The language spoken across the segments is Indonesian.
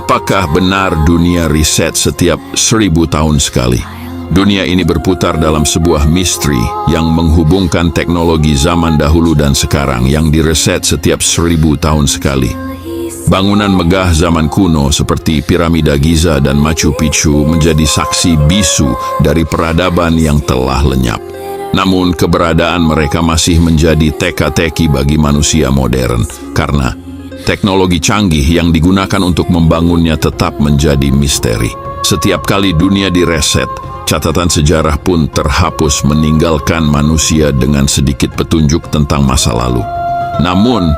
Apakah benar dunia riset setiap 1000 tahun sekali? Dunia ini berputar dalam sebuah misteri yang menghubungkan teknologi zaman dahulu dan sekarang yang direset setiap 1000 tahun sekali. Bangunan megah zaman kuno seperti piramida Giza dan Machu Picchu menjadi saksi bisu dari peradaban yang telah lenyap. Namun keberadaan mereka masih menjadi teka-teki bagi manusia modern karena teknologi canggih yang digunakan untuk membangunnya tetap menjadi misteri. Setiap kali dunia direset, catatan sejarah pun terhapus meninggalkan manusia dengan sedikit petunjuk tentang masa lalu. Namun,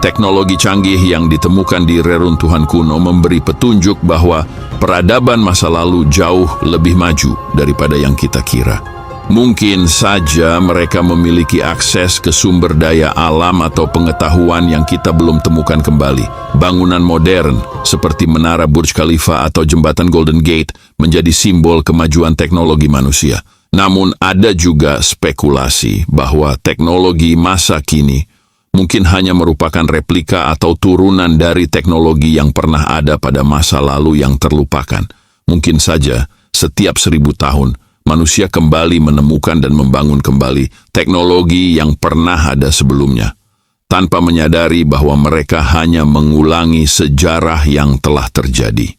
teknologi canggih yang ditemukan di reruntuhan kuno memberi petunjuk bahwa peradaban masa lalu jauh lebih maju daripada yang kita kira. Mungkin saja mereka memiliki akses ke sumber daya alam atau pengetahuan yang kita belum temukan kembali. Bangunan modern seperti Menara Burj Khalifa atau Jembatan Golden Gate menjadi simbol kemajuan teknologi manusia. Namun ada juga spekulasi bahwa teknologi masa kini mungkin hanya merupakan replika atau turunan dari teknologi yang pernah ada pada masa lalu yang terlupakan. Mungkin saja setiap 1000 tahun manusia kembali menemukan dan membangun kembali teknologi yang pernah ada sebelumnya, tanpa menyadari bahwa mereka hanya mengulangi sejarah yang telah terjadi.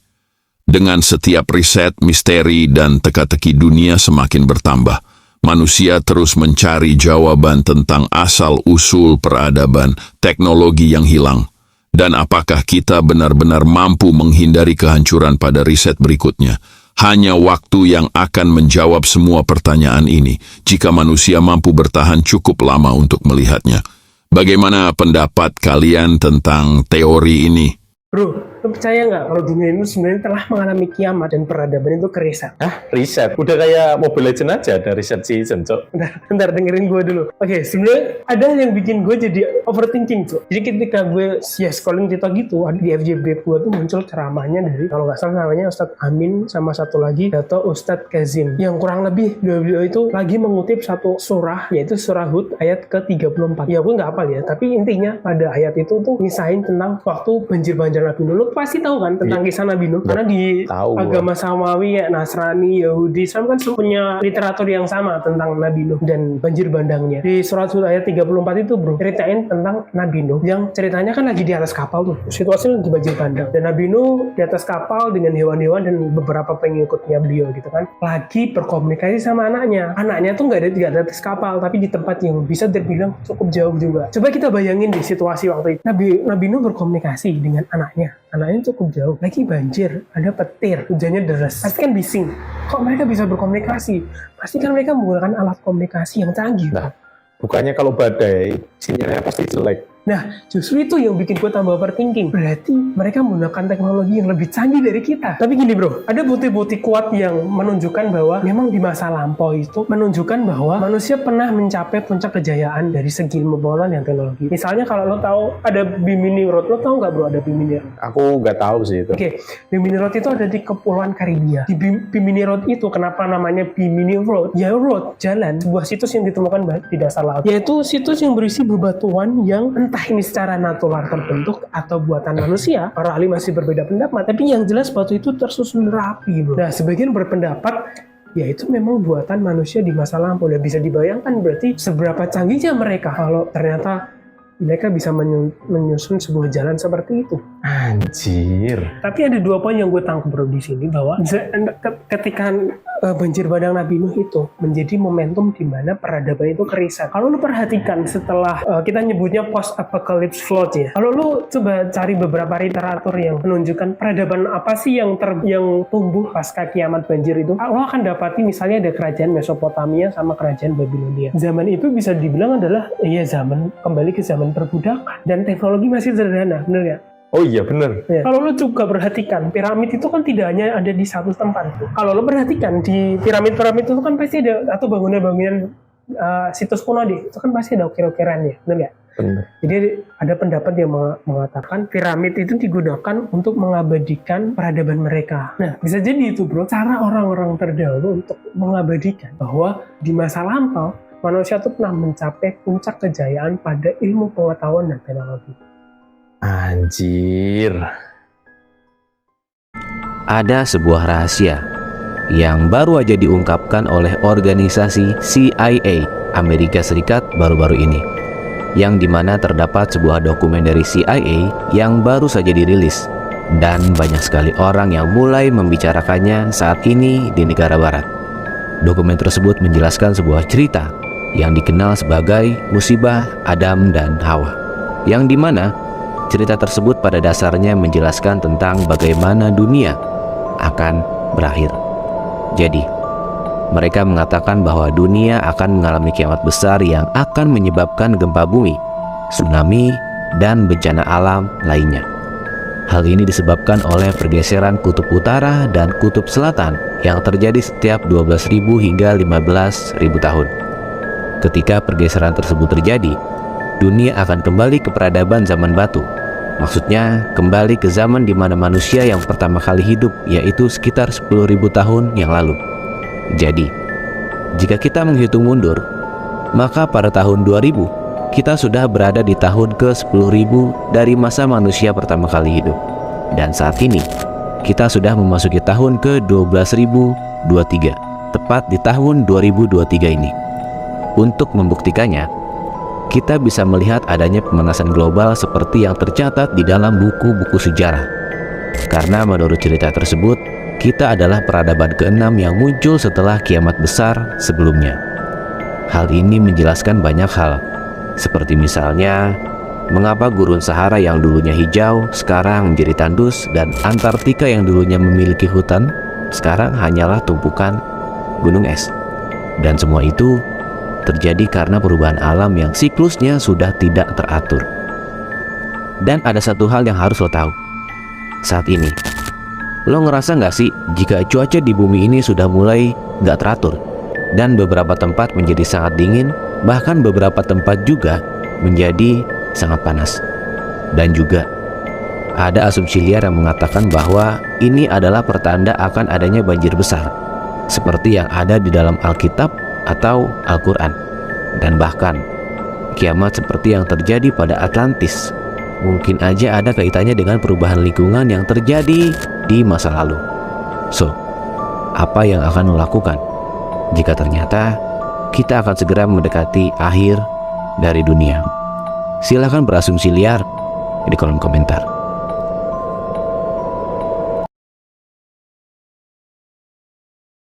Dengan setiap riset, misteri, dan teka-teki dunia semakin bertambah, manusia terus mencari jawaban tentang asal-usul peradaban teknologi yang hilang, dan apakah kita benar-benar mampu menghindari kehancuran pada riset berikutnya. Hanya waktu yang akan menjawab semua pertanyaan ini jika manusia mampu bertahan cukup lama untuk melihatnya. Bagaimana pendapat kalian tentang teori ini? Bro, lo percaya nggak kalau dunia ini sebenarnya telah mengalami kiamat dan peradaban itu kereset? Riset? Udah kayak Mobile Legends aja ada riset season, Cok. Bentar, dengerin gue dulu. Oke, sebenarnya ada yang bikin gue jadi overthinking, Cok. Jadi ketika gue scrolling TikTok gitu, ada di FYP gue tuh muncul ceramahnya dari, kalau nggak salah namanya Ustadz Amin sama satu lagi, atau Ustadz Kazim. Yang kurang lebih beliau itu lagi mengutip satu surah, yaitu surah Hud ayat ke-34. Ya gue nggak hafal ya, tapi intinya pada ayat itu tuh ngisahin tentang waktu banjir-banjir Nabi Nuh. Lo pasti tahu kan tentang kisah Nabi Nuh? Karena di agama Samawi, ya, Nasrani, Yahudi, Islam kan punya literatur yang sama tentang Nabi Nuh dan banjir bandangnya. Di surat ayat 34 itu, bro, ceritain tentang Nabi Nuh yang ceritanya kan lagi di atas kapal tuh. Situasinya lagi banjir bandang. Dan Nabi Nuh di atas kapal dengan hewan-hewan dan beberapa pengikutnya beliau gitu kan. Lagi berkomunikasi sama anaknya. Anaknya tuh nggak ada di atas kapal, tapi di tempat yang bisa terbilang cukup jauh juga. Coba kita bayangin di situasi waktu itu. Nabi Nuh berkomunikasi dengan anaknya cukup jauh, lagi banjir, ada petir, hujannya deras, pasti kan bising. Kok mereka bisa berkomunikasi? Pasti kan mereka menggunakan alat komunikasi yang canggih. Nah, bukannya kalau badai sinyalnya pasti jelek. Nah, justru itu yang bikin gue tambah overthinking. Berarti mereka menggunakan teknologi yang lebih canggih dari kita. Tapi gini bro, ada bukti-bukti kuat yang menunjukkan bahwa memang di masa lampau itu menunjukkan bahwa manusia pernah mencapai puncak kejayaan dari segi ilmu pengetahuan dan teknologi. Misalnya kalau lo tahu ada Bimini Road, lo tahu nggak bro ada Bimini Road? Aku nggak tahu sih itu. Oke, Bimini Road itu ada di Kepulauan Karibia. Di Bimini Road itu kenapa namanya Bimini Road? Ya road, jalan, sebuah situs yang ditemukan di dasar laut. Yaitu situs yang berisi bebatuan yang entah ini secara natural terbentuk atau buatan manusia. Para ahli masih berbeda pendapat, tapi yang jelas batu itu tersusun rapi, bro. Nah, sebagian berpendapat ya itu memang buatan manusia di masa lampau. Dan bisa dibayangkan berarti seberapa canggihnya mereka kalau ternyata mereka bisa menyusun sebuah jalan seperti itu. Anjir. Tapi ada dua poin yang gue tangkap bro di sini, bahwa ketika banjir bandang Nabi Nuh itu menjadi momentum di mana peradaban itu kereset. Kalau lu perhatikan setelah kita nyebutnya post apocalypse flood ya. Kalau lu coba cari beberapa literatur yang menunjukkan peradaban apa sih yang tumbuh pasca kiamat banjir itu, lo akan dapati misalnya ada kerajaan Mesopotamia sama kerajaan Babilonia. Zaman itu bisa dibilang adalah kembali ke zaman perbudakan dan teknologi masih sederhana, bener ya? Oh iya bener. Ya. Kalau lo juga perhatikan, piramid itu kan tidak hanya ada di satu tempat. Kalau lo perhatikan di piramid itu kan pasti ada, atau bangunan-bangunan situs kuno deh, itu kan pasti ada ukir-ukirannya, benar nggak? Bener. Jadi ada pendapat yang mengatakan piramid itu digunakan untuk mengabadikan peradaban mereka. Nah, bisa jadi itu bro, cara orang-orang terdahulu untuk mengabadikan bahwa di masa lampau manusia itu pernah mencapai puncak kejayaan pada ilmu pengetahuan dan teknologi. Anjir. ada sebuah rahasia yang baru aja diungkapkan oleh organisasi CIA Amerika Serikat baru-baru ini, yang dimana terdapat sebuah dokumen dari CIA yang baru saja dirilis, dan banyak sekali orang yang mulai membicarakannya saat ini di negara barat. Dokumen tersebut menjelaskan sebuah cerita yang dikenal sebagai musibah Adam dan Hawa, yang dimana cerita tersebut pada dasarnya menjelaskan tentang bagaimana dunia akan berakhir. Jadi, mereka mengatakan bahwa dunia akan mengalami kiamat besar yang akan menyebabkan gempa bumi, tsunami, dan bencana alam lainnya. Hal ini disebabkan oleh pergeseran kutub utara dan kutub selatan yang terjadi setiap 12.000 hingga 15.000 tahun. Ketika pergeseran tersebut terjadi, dunia akan kembali ke peradaban zaman batu. Maksudnya, kembali ke zaman di mana manusia yang pertama kali hidup, yaitu sekitar 10.000 tahun yang lalu. Jadi, jika kita menghitung mundur, maka pada tahun 2000, kita sudah berada di tahun ke-10.000 dari masa manusia pertama kali hidup. Dan saat ini, kita sudah memasuki tahun ke-12.023, tepat di tahun 2023 ini. Untuk membuktikannya, kita bisa melihat adanya pemanasan global seperti yang tercatat di dalam buku-buku sejarah. Karena menurut cerita tersebut, kita adalah peradaban ke-6 yang muncul setelah kiamat besar sebelumnya. Hal ini menjelaskan banyak hal, seperti misalnya mengapa gurun Sahara yang dulunya hijau sekarang menjadi tandus, dan Antartika yang dulunya memiliki hutan sekarang hanyalah tumpukan gunung es. Dan semua itu terjadi karena perubahan alam yang siklusnya sudah tidak teratur. Dan ada satu hal yang harus lo tahu. Saat ini, lo ngerasa nggak sih jika cuaca di bumi ini sudah mulai nggak teratur, dan beberapa tempat menjadi sangat dingin, bahkan beberapa tempat juga menjadi sangat panas. Dan juga ada asumsi liar yang mengatakan bahwa ini adalah pertanda akan adanya banjir besar, seperti yang ada di dalam Alkitab atau Al-Quran. Dan bahkan kiamat seperti yang terjadi pada Atlantis mungkin aja ada kaitannya dengan perubahan lingkungan yang terjadi di masa lalu. So, apa yang akan lo lakukan jika ternyata kita akan segera mendekati akhir dari dunia? Silahkan berasumsi liar di kolom komentar.